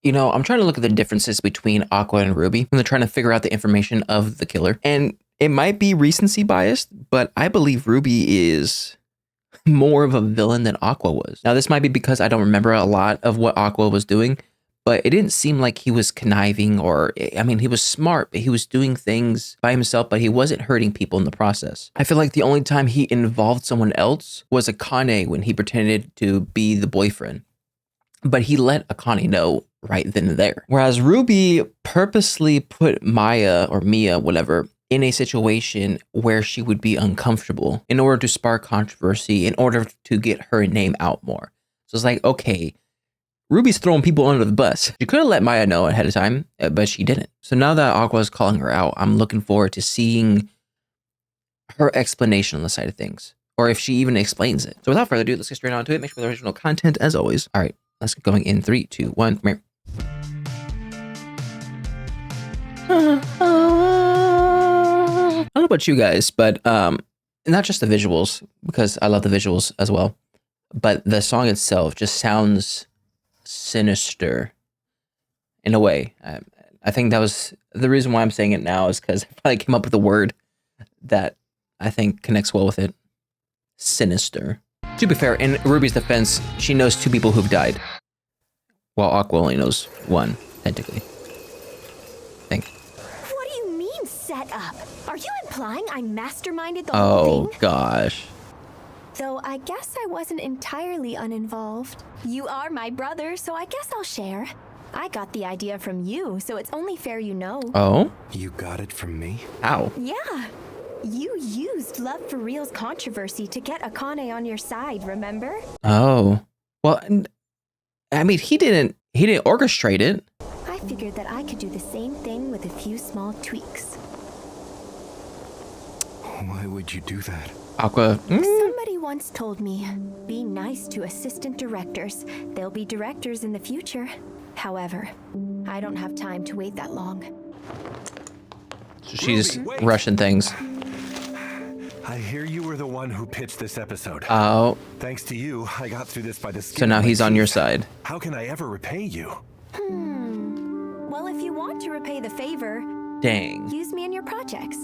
You know, I'm trying to look at the differences between Aqua and Ruby when they're trying to figure out the information of the killer. And it might be recency biased, but I believe Ruby is more of a villain than Aqua was. Now, this might be because I don't remember a lot of what Aqua was doing, but it didn't seem like he was conniving or, I mean, he was smart, but he was doing things by himself, but he wasn't hurting people in the process. I feel like the only time he involved someone else was Akane when he pretended to be the boyfriend. But he let Akane know right then and there. Whereas Ruby purposely put Maya or Mia, whatever, in a situation where she would be uncomfortable in order to spark controversy, in order to get her name out more. So it's like, okay, Ruby's throwing people under the bus. She could have let Maya know ahead of time, but she didn't. So now that Aqua is calling her out, I'm looking forward to seeing her explanation on the side of things, or if she even explains it. So without further ado, let's get straight on to it. Make sure the original content as always. All right, let's get going in 3, 2, 1. Come here. I don't know about you guys, but not just the visuals, because I love the visuals as well, but the song itself just sounds sinister in a way. I think that was the reason why I'm saying it now, is because I probably came up with a word that I think connects well with it. Sinister. To be fair, in Ruby's defense, she knows 2 people who've died, while Aqua only knows 1, technically. I think. What do you mean, set up? Are you implying I masterminded the whole thing? Oh, gosh. Though I guess I wasn't entirely uninvolved. You are my brother, so I guess I'll share. I got the idea from you, so it's only fair you know. Oh? You got it from me? How? Yeah. You used Love for Real's controversy to get Akane on your side, remember? Oh. Well, I mean, he didn't orchestrate it. I figured that I could do the same thing with a few small tweaks. Why would you do that? Aqua. Somebody once told me, be nice to assistant directors. They'll be directors in the future. However, I don't have time to wait that long. So she's rushing things. I hear you were the one who pitched this episode. Oh. Thanks to you, I got through this by the skin So now of my he's on your teeth. side. How can I ever repay you? Well, if you want to repay the favor, Dang. use me in your projects.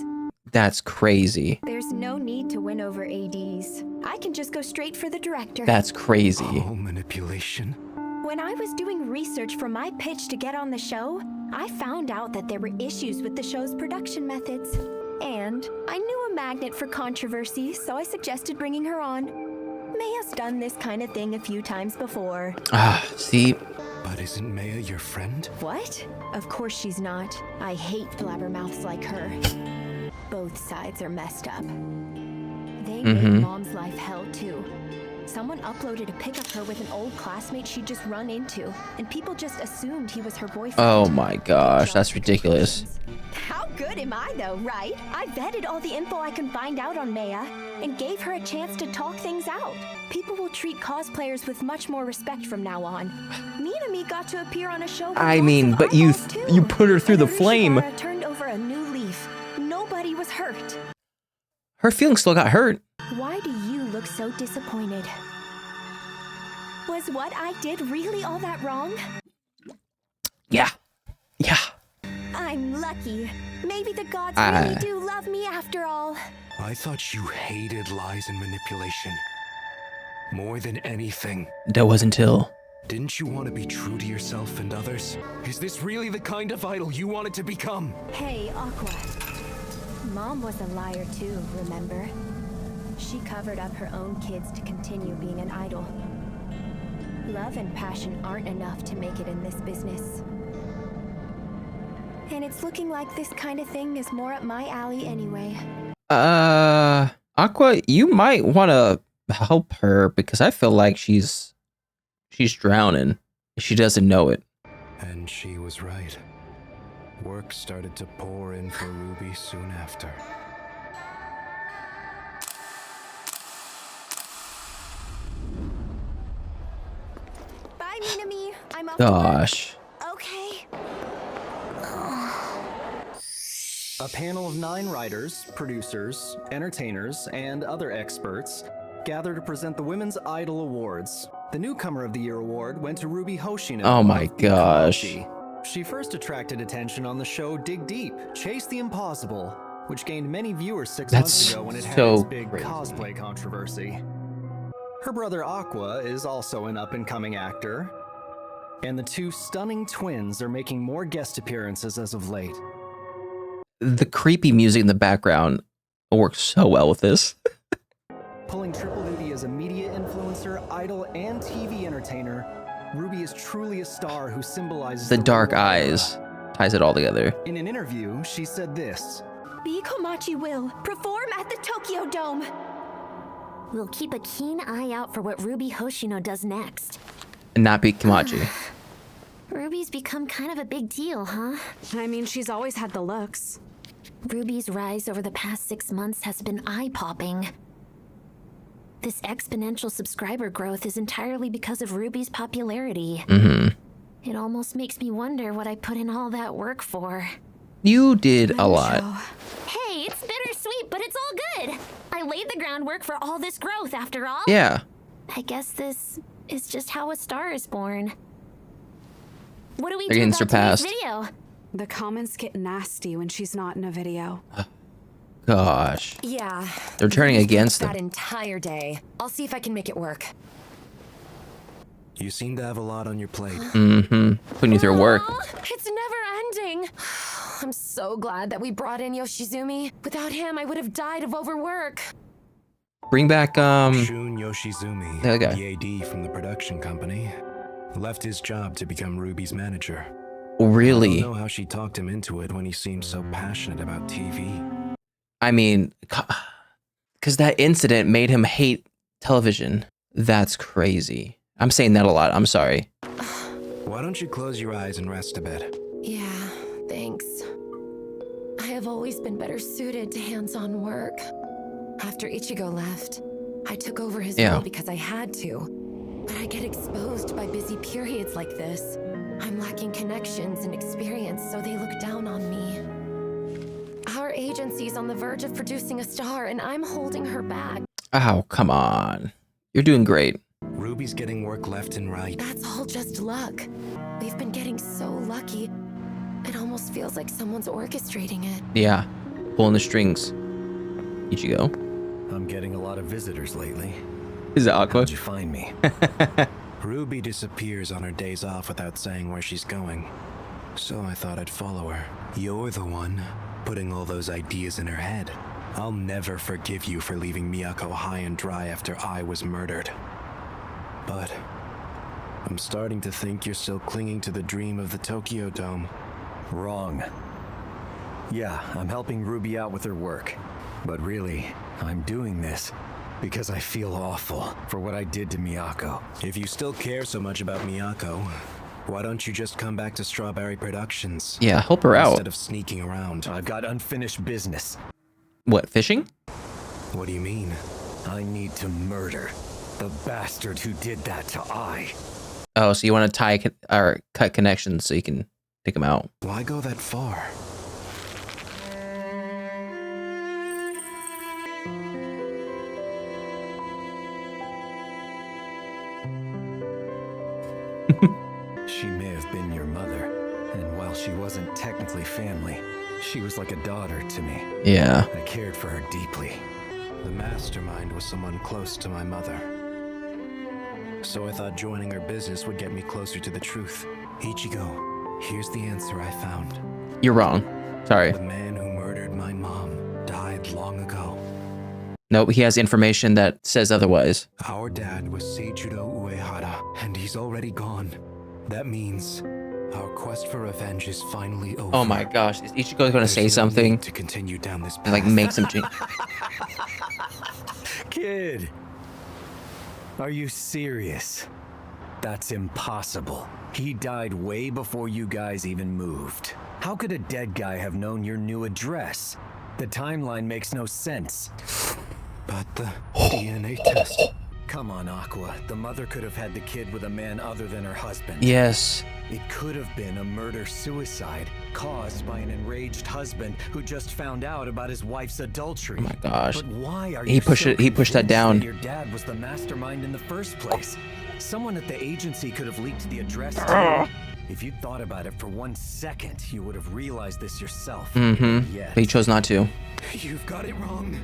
That's crazy. There's no need to win over ADs. I can just go straight for the director. That's crazy. Oh, manipulation. When I was doing research for my pitch to get on the show, I found out that there were issues with the show's production methods. And I knew a magnet for controversy, so I suggested bringing her on. Maya's done this kind of thing a few times before. Ah, see? But isn't Maya your friend? What? Of course she's not. I hate blabbermouths like her. Both sides are messed up. They made Mom's life hell too. Someone uploaded a pic of her with an old classmate she'd just run into, and people just assumed he was her boyfriend. Oh my gosh, that's ridiculous. How good am I though, right? I vetted all the info I can find out on Maya and gave her a chance to talk things out. People will treat cosplayers with much more respect from now on. Minami got to appear on a show with I lots mean, of but eyeballs, too. you put her through the And flame. Urashibara turned over a new leaf. Nobody was hurt. Her feelings still got hurt. Why do you look so disappointed? Was what I did really all that wrong? Yeah. Yeah. I'm lucky. Maybe the gods really do love me after all. I thought you hated lies and manipulation. More than anything. That was until. Didn't you want to be true to yourself and others? Is this really the kind of idol you wanted to become? Hey, Aqua. Mom was a liar too, remember? She covered up her own kids to continue being an idol. Love and passion aren't enough to make it in this business. And it's looking like this kind of thing is more up my alley anyway. Aqua, you might want to help her because I feel like she's drowning. She doesn't know it. And she was right. Work started to pour in for Ruby soon after. Bye, Minami. I'm off Gosh. to work. Okay. A panel of 9 writers, producers, entertainers, and other experts gather to present the Women's Idol Awards. The Newcomer of the Year award went to Ruby Hoshino. Oh my of gosh. Ikamachi. She first attracted attention on the show Dig Deep, Chase the Impossible, which gained many viewers 6 months ago when it had so its big crazy. cosplay controversy. Her brother Aqua is also an up-and-coming actor, and the two stunning twins are making more guest appearances as of late. The creepy music in the background works so well with this. Pulling triple duty as a media influencer, idol, and TV entertainer, Ruby is truly a star who symbolizes The dark real world eyes era. ties it all together. In an interview, she said this. The Komachi will perform at the Tokyo Dome. We'll keep a keen eye out for what Ruby Hoshino does next. And not be Kamachi. Ruby's become kind of a big deal, huh? I mean, she's always had the looks. Ruby's rise over the past 6 months has been eye-popping. This exponential subscriber growth is entirely because of Ruby's popularity. It almost makes me wonder what I put in all that work for. You did a lot. Hey, it's bittersweet, but it's all good. I laid the groundwork for all this growth after all. Yeah. I guess this is just how a star is born. What do we They're do getting about surpassed. today's video? The comments get nasty when she's not in a video. Gosh. Yeah. They're turning against that them. entire day. I'll see if I can make it work. You seem to have a lot on your plate. Putting you through work. Aw, it's never ending. I'm so glad that we brought in Yoshizumi. Without him, I would have died of overwork. Bring back, Shun Yoshizumi, the other guy. the AD from the production company, left his job to become Ruby's manager. I Really? don't know how she talked him into it when he seemed so passionate about TV. I mean, because that incident made him hate television. That's crazy. I'm saying that a lot. I'm sorry. Why don't you close your eyes and rest a bit? Yeah, thanks. I have always been better suited to hands-on work. After Ichigo left, I took over his Yeah. role because I had to. But I get exposed by busy periods like this. I'm lacking connections and experience, so they look down on me. Our agency's on the verge of producing a star, and I'm holding her back. Oh, come on. You're doing great. Ruby's getting work left and right. That's all just luck. We've been getting so lucky. It almost feels like someone's orchestrating it. Yeah. Pulling the strings. Ichigo. I'm getting a lot of visitors lately. Is that Aqua? How'd you find me? Ruby disappears on her days off without saying where she's going. So I thought I'd follow her. You're the one putting all those ideas in her head. I'll never forgive you for leaving Miyako high and dry after I was murdered. But I'm starting to think you're still clinging to the dream of the Tokyo Dome. Wrong. Yeah, I'm helping Ruby out with her work. But really, I'm doing this because I feel awful for what I did to Miyako. If you still care so much about Miyako, why don't you just come back to Strawberry Productions? Yeah, help her out. Instead of sneaking around. I've got unfinished business. What, fishing? What do you mean? I need to murder the bastard who did that to I. Oh, so you want to tie or cut connections so you can take them out. Why go that far? She may have been your mother, and while she wasn't technically family, she was like a daughter to me. Yeah. I cared for her deeply. The mastermind was someone close to my mother. So I thought joining her business would get me closer to the truth. Ichigo, here's the answer I found. You're wrong. Sorry. The man who murdered my mom died long ago. Nope, he has information that says otherwise. Our dad was Seijudo Uehara, and he's already gone. That means our quest for revenge is finally over. Oh my gosh, is Ichigo going to There's say no something need to continue down this path. and like make some change? Kid, are you serious? That's impossible. He died way before you guys even moved. How could a dead guy have known your new address? The timeline makes no sense. But the DNA test. Come on, Aqua. The mother could have had the kid with a man other than her husband. Yes. It could have been a murder-suicide caused by an enraged husband who just found out about his wife's adultery. Oh my gosh. But why are He you pushed so it- he pushed that convinced down. Your dad was the mastermind in the first place. Someone at the agency could have leaked the address too. If you'd thought about it for 1 second, you would have realized this yourself. But he chose not to. You've got it wrong.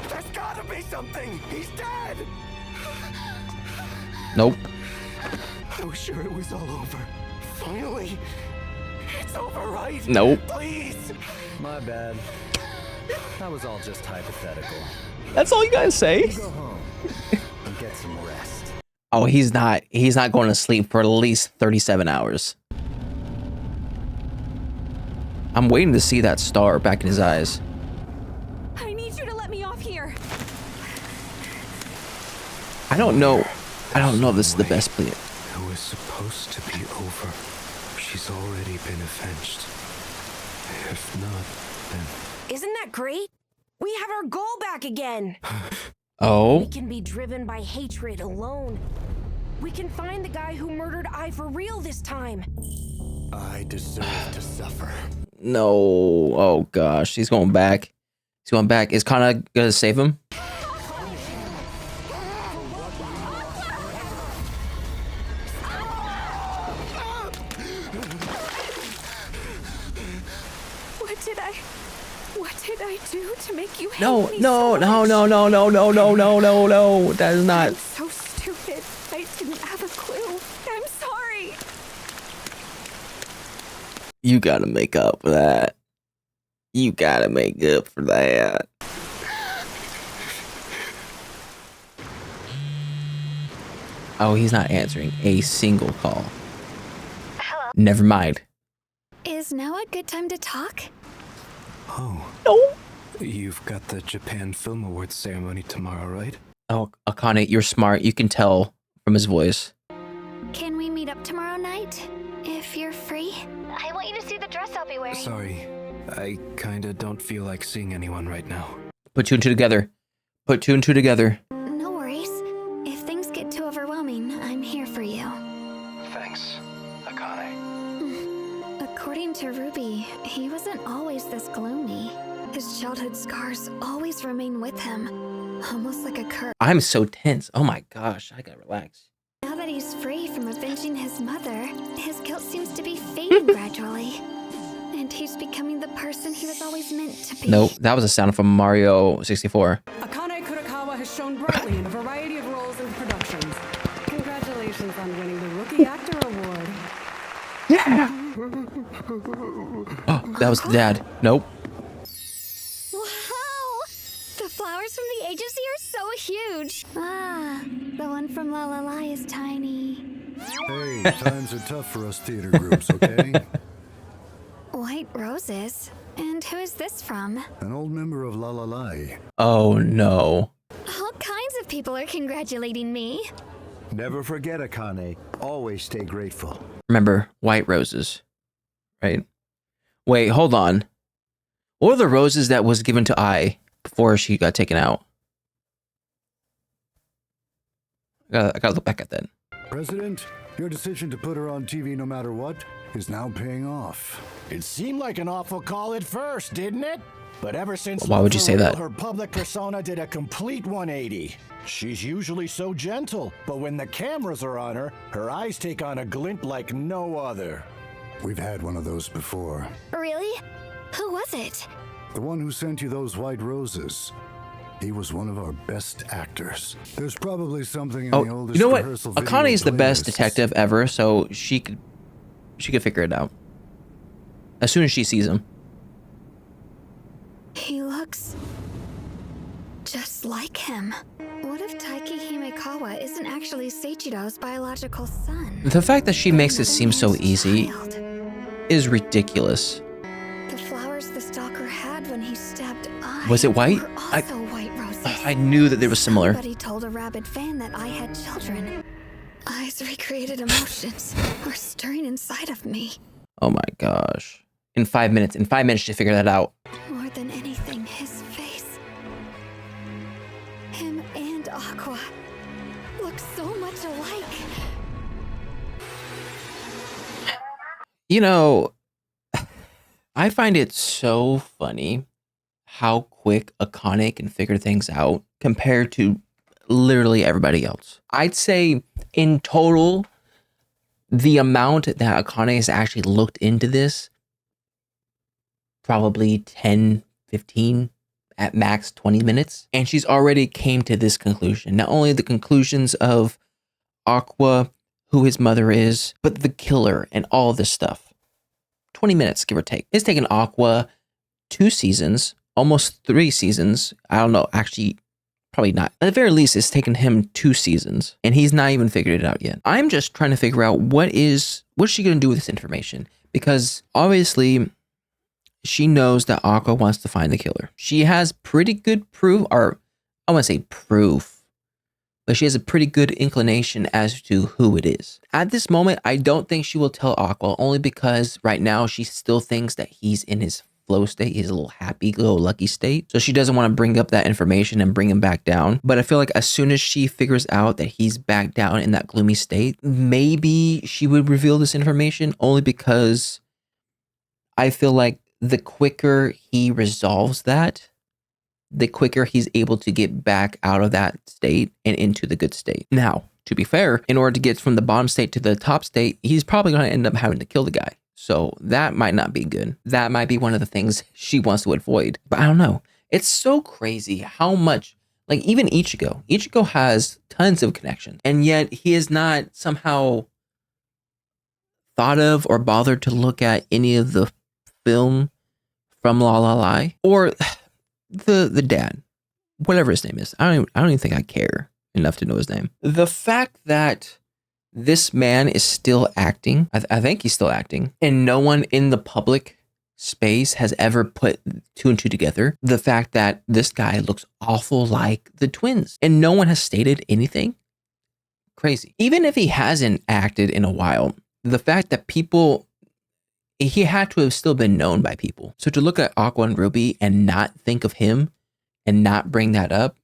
There's gotta be something. He's dead. Nope. I was sure it was all over. Finally. It's over, right? Nope. Please. My bad. That was all just hypothetical. That's all you guys say? Go home and get some rest. Oh, he's not going to sleep for at least 37 hours. I'm waiting to see that star back in his eyes. I need you to let me off here. I don't know if this is the best plan. It was supposed to be over. She's already been avenged. If not, then... Isn't that great? We have our goal back again. Oh? We can be driven by hatred alone. We can find the guy who murdered I for real this time. I deserve to suffer. No. Oh gosh, he's going back. He's going back. Is Kana gonna save him? What did I do to make you hate No, me no, so no, much? no, no, no, no, no, no, no, no. That is not. I'm so stupid. I didn't have a clue. I'm sorry. You gotta make up for that. You gotta make up for that. Oh, he's not answering a single call. Hello? Never mind. Is now a good time to talk? Oh, No. you've got the Japan Film Awards ceremony tomorrow, right? Oh, Akane, you're smart. You can tell from his voice. Can we meet up tomorrow night? If you're free? I want you to see the dress I'll be wearing. Sorry, I kinda don't feel like seeing anyone right now. Put two and two together. Put two and two together. No worries. If things get too overwhelming, I'm here for you. Thanks, Akane. According to Ruby, he wasn't always this gloomy. His childhood scars always remain with him, almost like a curse. I'm so tense. Oh my gosh, I gotta relax. Now that he's free from avenging his mother, his guilt seems to be fading gradually. And he's becoming the person he was always meant to be. Nope, that was a sound from Mario 64. Akane Kurokawa has shown brightly in a variety of roles and productions. Congratulations on winning the Rookie Actor Award. Oh, that was the dad. Nope. Wow! The flowers from the agency are so huge. Ah, the one from La La La is tiny. Hey, times are tough for us theater groups, okay? White roses. And who is this from? An old member of La La La. Oh no. All kinds of people are congratulating me. Never forget, Akane. Always stay grateful. Remember, white roses. Right? Wait, hold on. What were the roses that was given to Ai before she got taken out? I gotta look back at that. President, your decision to put her on TV no matter what is now paying off. It seemed like an awful call at first, didn't it? But ever since Why would you Love say for Real, that? her public persona did a complete 180. She's usually so gentle, but when the cameras are on her, her eyes take on a glint like no other. We've had one of those before. Really? Who was it? The one who sent you those white roses. He was one of our best actors. There's probably something in the Oh, oldest you know what? rehearsal video Akane is the best playlists. detective ever, so she could figure it out as soon as she sees him. He looks just like him. What if Taiki Himekawa isn't actually Seichiro's biological son? The fact that she makes it seem so Another man's easy child. is ridiculous. The flowers the stalker had when he stabbed I Was it white? were also white roses. I knew that they were similar. Somebody told a rabid fan that I had children. Eyes recreated emotions were stirring inside of me. Oh my gosh. In 5 minutes to figure that out. More than anything, his face. Him and Aqua look so much alike. You know, I find it so funny how quick Akane can figure things out compared to literally everybody else. I'd say In total, the amount that Akane has actually looked into this, probably 10, 15, at max 20 minutes. And she's already came to this conclusion. Not only the conclusions of Aqua, who his mother is, but the killer and all this stuff. 20 minutes, give or take. It's taken Aqua 2 seasons, almost 3 seasons. I don't know, actually, probably not. At the very least, it's taken him 2 seasons, and he's not even figured it out yet. I'm just trying to figure out what's she going to do with this information? Because obviously, she knows that Aqua wants to find the killer. She has pretty good proof, or I want to say proof, but she has a pretty good inclination as to who it is. At this moment, I don't think she will tell Aqua, only because right now she still thinks that he's in his flow state, his little happy-go-lucky state. So she doesn't want to bring up that information and bring him back down. But I feel like as soon as she figures out that he's back down in that gloomy state, maybe she would reveal this information, only because I feel like the quicker he resolves that, the quicker he's able to get back out of that state and into the good state. Now, to be fair, in order to get from the bottom state to the top state, he's probably going to end up having to kill the guy. So that might not be good. That might be one of the things she wants to avoid. But I don't know. It's so crazy how much, like even Ichigo has tons of connections, and yet he is not somehow thought of or bothered to look at any of the film from La La La or the dad, whatever his name is. I don't even think I care enough to know his name. The fact that this man is still acting, I think he's still acting, and no one in the public space has ever put 2 and 2 together. The fact that this guy looks awful like the twins, and no one has stated anything. Crazy. Even if he hasn't acted in a while, the fact that he had to have still been known by people. So to look at Aqua and Ruby and not think of him and not bring that up,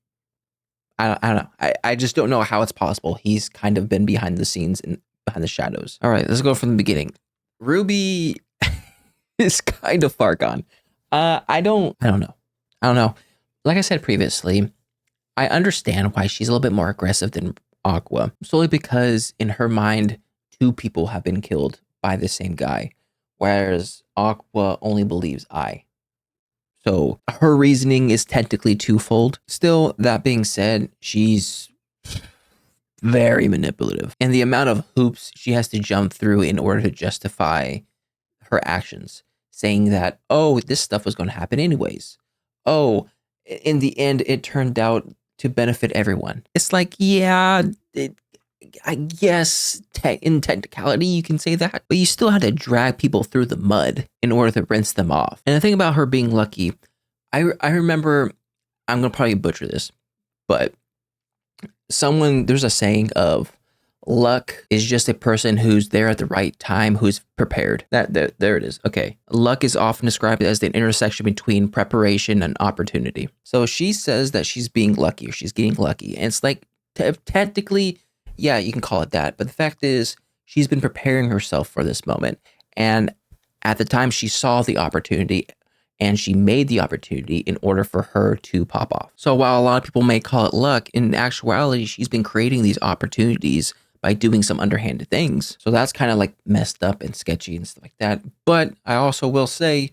I don't know. I just don't know how it's possible. He's kind of been behind the scenes and behind the shadows. All right, let's go from the beginning. Ruby is kind of far gone. I don't know. Like I said previously, I understand why she's a little bit more aggressive than Aqua, solely because in her mind, 2 people have been killed by the same guy, whereas Aqua only believes I. So her reasoning is technically twofold. Still, that being said, she's very manipulative. And the amount of hoops she has to jump through in order to justify her actions, saying that, oh, this stuff was going to happen anyways. Oh, in the end, it turned out to benefit everyone. It's like, yeah, I guess in technicality you can say that, but you still had to drag people through the mud in order to rinse them off. And the thing about her being lucky, I remember, I'm going to probably butcher this, but there's a saying of luck is just a person who's there at the right time, who's prepared. There it is. Okay. Luck is often described as the intersection between preparation and opportunity. So she says that she's being lucky, or she's getting lucky. And it's like, technically, yeah, you can call it that. But the fact is, she's been preparing herself for this moment. And at the time, she saw the opportunity and she made the opportunity in order for her to pop off. So while a lot of people may call it luck, in actuality, she's been creating these opportunities by doing some underhanded things. So that's kind of like messed up and sketchy and stuff like that. But I also will say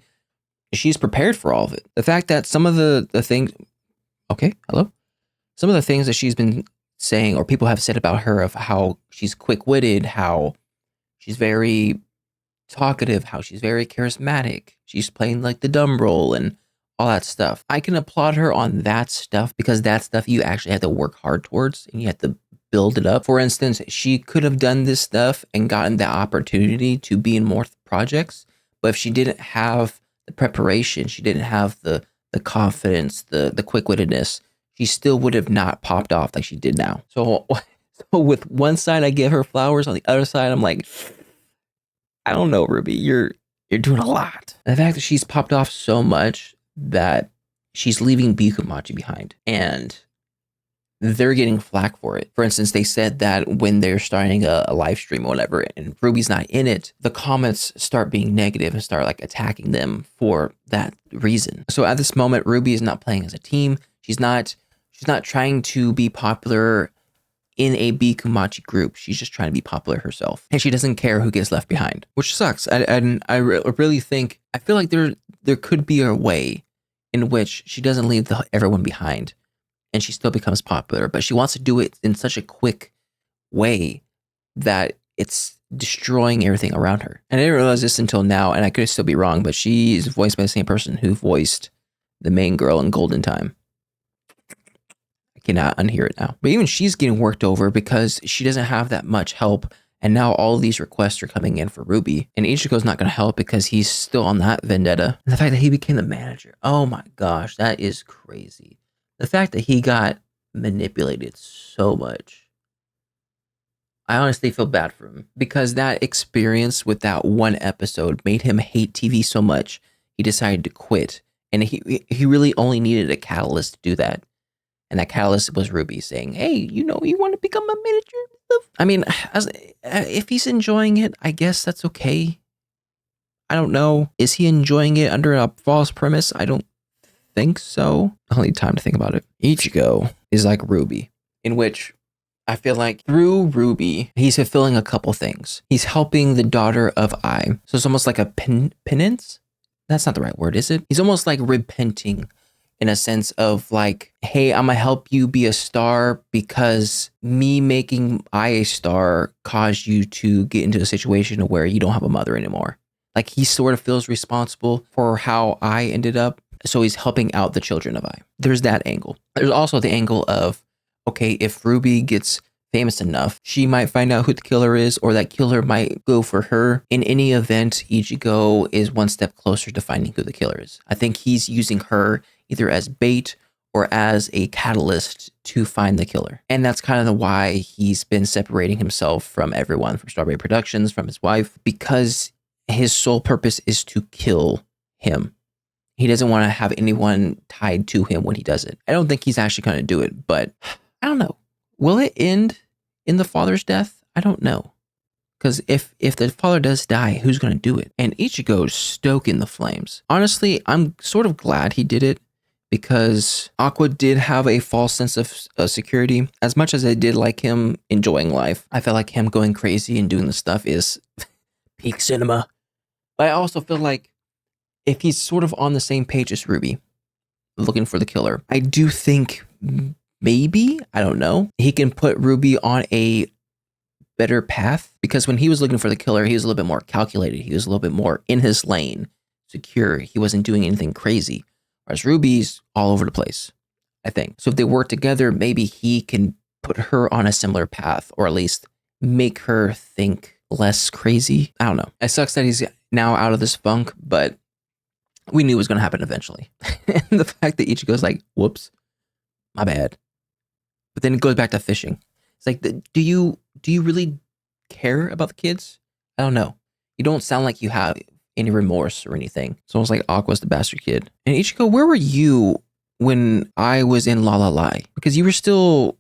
she's prepared for all of it. The fact that some of the things, okay, hello? Some of the things that she's been saying, or people have said about her, of how she's quick-witted, how she's very talkative, how she's very charismatic, she's playing like the dumb role and all that stuff. I can applaud her on that stuff, because that stuff you actually have to work hard towards and you have to build it up. For instance, she could have done this stuff and gotten the opportunity to be in more projects, but if she didn't have the preparation, she didn't have the confidence, the quick-wittedness, she still would have not popped off like she did now. So with one side, I give her flowers. On the other side, I'm like, I don't know, Ruby, you're doing a lot. And the fact that she's popped off so much that she's leaving Bikumachi behind, and they're getting flack for it. For instance, they said that when they're starting a live stream or whatever, and Ruby's not in it, the comments start being negative and start like attacking them for that reason. So at this moment, Ruby is not playing as a team. She's not trying to be popular in a Bikumachi group. She's just trying to be popular herself. And she doesn't care who gets left behind, which sucks. I really think, I feel like there could be a way in which she doesn't leave everyone behind and she still becomes popular, but she wants to do it in such a quick way that it's destroying everything around her. And I didn't realize this until now, and I could still be wrong, but she's voiced by the same person who voiced the main girl in Golden Time. I cannot unhear it now. But even she's getting worked over because she doesn't have that much help. And now all of these requests are coming in for Ruby. And Ichigo's not going to help because he's still on that vendetta. And the fact that he became the manager. Oh my gosh, that is crazy. The fact that he got manipulated so much. I honestly feel bad for him because that experience with that one episode made him hate TV so much. He decided to quit. And he really only needed a catalyst to do that. And that catalyst was Ruby saying, hey, you want to become a manager? I mean, if he's enjoying it, I guess that's okay. I don't know. Is he enjoying it under a false premise? I don't think so. I'll need time to think about it. Ichigo is like Ruby, in which I feel like through Ruby, he's fulfilling a couple things. He's helping the daughter of Ai. So it's almost like a penance. That's not the right word, is it? He's almost like repenting in a sense of like, hey, I'm gonna help you be a star because me making I a star caused you to get into a situation where you don't have a mother anymore. Like he sort of feels responsible for how I ended up. So he's helping out the children of I. There's that angle. There's also the angle of, okay, if Ruby gets famous enough, she might find out who the killer is, or that killer might go for her. In any event, Ichigo is one step closer to finding who the killer is. I think he's using her either as bait or as a catalyst to find the killer. And that's kind of why he's been separating himself from everyone, from Strawberry Productions, from his wife, because his sole purpose is to kill him. He doesn't want to have anyone tied to him when he does it. I don't think he's actually going to do it, but I don't know. Will it end in the father's death? I don't know. Because if the father does die, who's going to do it? And Ichigo's stoking the flames. Honestly, I'm sort of glad he did it because Aqua did have a false sense of security. As much as I did like him enjoying life, I felt like him going crazy and doing the stuff is peak cinema. But I also feel like if he's sort of on the same page as Ruby, looking for the killer, I do think maybe, I don't know, he can put Ruby on a better path, because when he was looking for the killer, he was a little bit more calculated. He was a little bit more in his lane, secure. He wasn't doing anything crazy. Whereas Ruby's all over the place, I think. So if they work together, maybe he can put her on a similar path, or at least make her think less crazy. I don't know. It sucks that he's now out of this funk, but we knew it was going to happen eventually. And the fact that Ichigo's like, whoops, my bad. But then it goes back to fishing. It's like, do you really care about the kids? I don't know. You don't sound like you have any remorse or anything. It's almost like Aqua's the bastard kid. And Ichigo, where were you when I was in La La Lai? Because you were still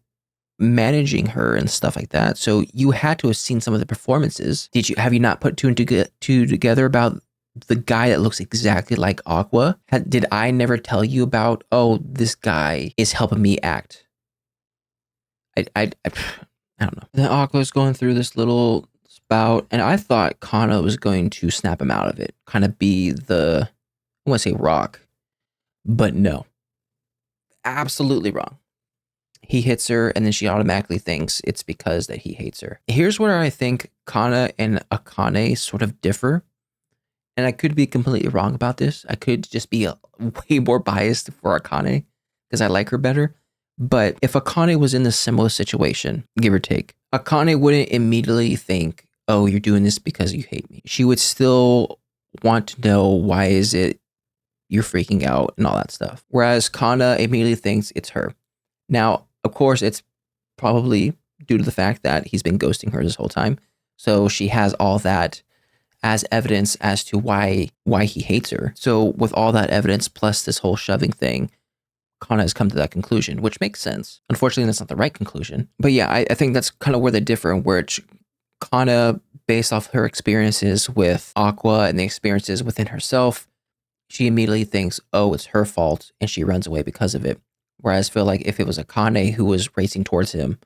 managing her and stuff like that. So you had to have seen some of the performances. Have you not put two and two together about the guy that looks exactly like Aqua? Did I never tell you about, oh, this guy is helping me act? I don't know. Then Aqua's going through this little spout, and I thought Kana was going to snap him out of it, kind of be the, I want to say rock, but no. Absolutely wrong. He hits her, and then she automatically thinks it's because that he hates her. Here's where I think Kana and Akane sort of differ, and I could be completely wrong about this. I could just be way more biased for Akane, because I like her better. But if Akane was in this similar situation, give or take, Akane wouldn't immediately think, oh, you're doing this because you hate me. She would still want to know, why is it you're freaking out and all that stuff. Whereas Kana immediately thinks it's her. Now, of course, it's probably due to the fact that he's been ghosting her this whole time. So she has all that as evidence as to why he hates her. So with all that evidence plus this whole shoving thing, Kana has come to that conclusion, which makes sense. Unfortunately, that's not the right conclusion. But yeah, I think that's kind of where they differ, where Kana, based off her experiences with Aqua and the experiences within herself, she immediately thinks, oh, it's her fault, and she runs away because of it. Whereas I feel like if it was Akane who was racing towards him,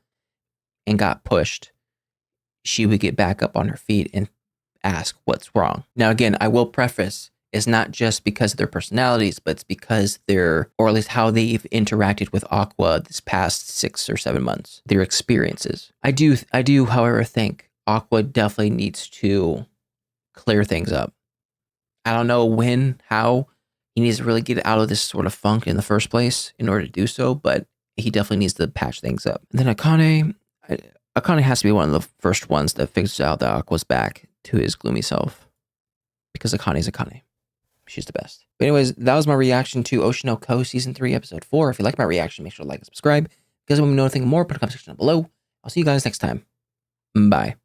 and got pushed, she would get back up on her feet and ask what's wrong. Now, again, I will preface, it's not just because of their personalities, but it's because or at least how they've interacted with Aqua this past 6 or 7 months, their experiences. I do, however, think Aqua definitely needs to clear things up. I don't know when, how. He needs to really get out of this sort of funk in the first place in order to do so, but he definitely needs to patch things up. And then Akane has to be one of the first ones that figures out that Aqua's back to his gloomy self. Because Akane's Akane. She's the best. But anyways, that was my reaction to Oshi No Ko Season 3, Episode 4. If you like my reaction, make sure to like and subscribe. If you guys want me to know anything more, put a comment section down below. I'll see you guys next time. Bye.